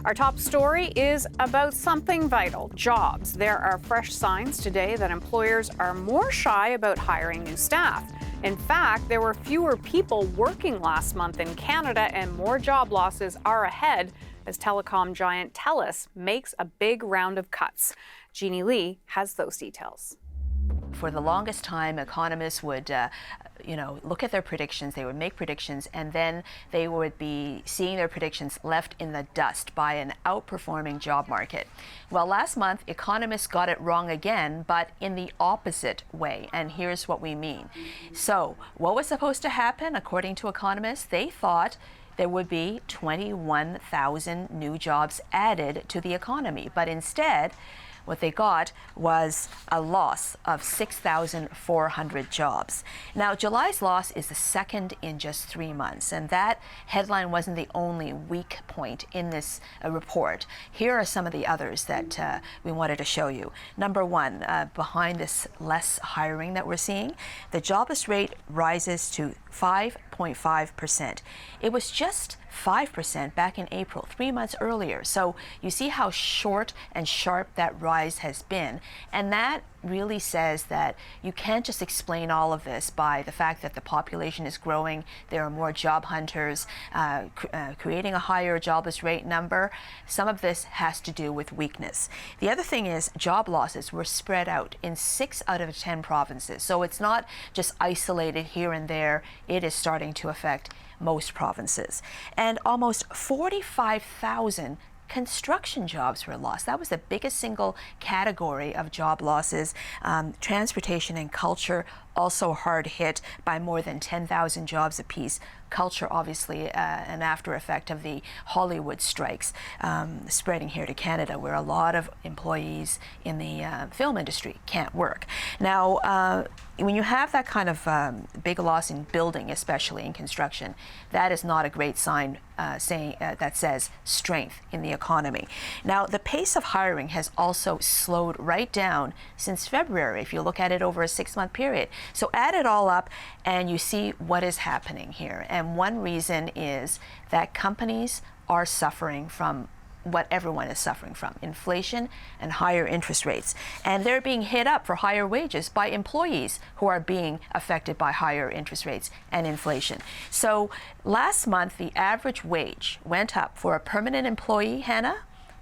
Our top story is about something vital, jobs. There are fresh signs today that employers are more shy about hiring new staff. In fact, there were fewer people working last month in Canada, and more job losses are ahead as telecom giant TELUS makes a big round of cuts. Jeannie Lee has those details. For the longest time, economists would look at their predictions, they would make predictions, and then they would be seeing their predictions left in the dust by an outperforming job market. Well, last month, economists got it wrong again, but in the opposite way, and here's what we mean. So, what was supposed to happen, according to economists? They thought there would be 21,000 new jobs added to the economy, but instead, what they got was a loss of 6,400 jobs. Now, July's loss is the second in just 3 months, and that headline wasn't the only weak point in this report. Here are some of the others that we wanted to show you. Number one, behind this less hiring that we're seeing, the jobless rate rises to 5.5%. It was just 5% back in April, 3 months earlier. So you see how short and sharp that rise has been. And that really says that you can't just explain all of this by the fact that the population is growing, there are more job hunters, creating a higher jobless rate number. Some of this has to do with weakness. The other thing is job losses were spread out in 6 out of 10 provinces. So it's not just isolated here and there. It is starting to affect most provinces. And almost 45,000 construction jobs were lost. That was the biggest single category of job losses. Transportation and culture also hard hit by more than 10,000 jobs apiece. Culture, obviously, an after effect of the Hollywood strikes spreading here to Canada, where a lot of employees in the film industry can't work. Now, when you have that kind of big loss in building, especially in construction, that is not a great sign that says strength in the economy. Now, the pace of hiring has also slowed right down since February, if you look at it over a 6-month period. So add it all up and you see what is happening here. And one reason is that companies are suffering from what everyone is suffering from, inflation and higher interest rates. And they're being hit up for higher wages by employees who are being affected by higher interest rates and inflation. So last month, the average wage went up for a permanent employee, Hannah.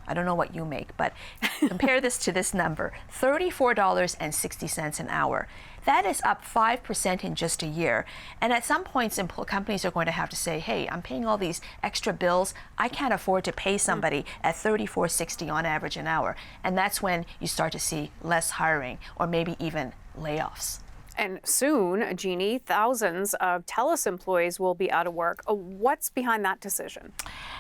I don't know what you make, but compare this to this number, $34.60 an hour. That is up 5% in just a year. And at some points, companies are going to have to say, hey, I'm paying all these extra bills. I can't afford to pay somebody at $34.60 on average an hour. And that's when you start to see less hiring or maybe even layoffs. And soon, Jeannie, thousands of TELUS employees will be out of work. What's behind that decision?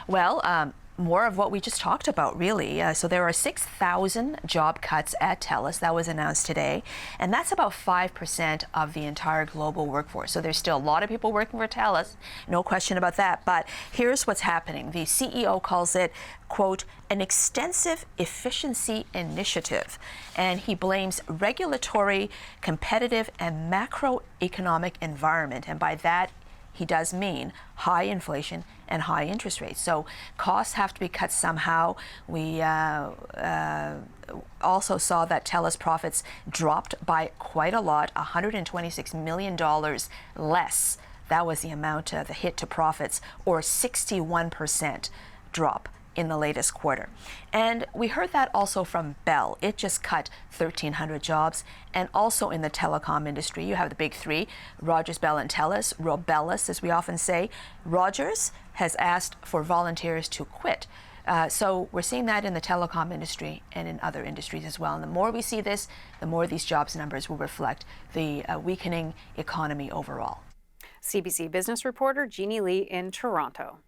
Well, more of what we just talked about, really. So there are 6,000 job cuts at TELUS. That was announced today. And that's about 5% of the entire global workforce. So there's still a lot of people working for TELUS, no question about that. But here's what's happening. The CEO calls it, quote, an extensive efficiency initiative. And he blames regulatory, competitive, and macroeconomic environment. And by that, he does mean high inflation and high interest rates. So costs have to be cut somehow. We also saw that TELUS profits dropped by quite a lot, $126 million less. That was the amount, the hit to profits, or 61% drop in the latest quarter. And we heard that also from Bell. It just cut 1,300 jobs. And also in the telecom industry, you have the big three, Rogers, Bell, and TELUS, Robellus, as we often say. Rogers has asked for volunteers to quit. So we're seeing that in the telecom industry and in other industries as well. And the more we see this, the more these jobs numbers will reflect the weakening economy overall. CBC business reporter Jeannie Lee in Toronto.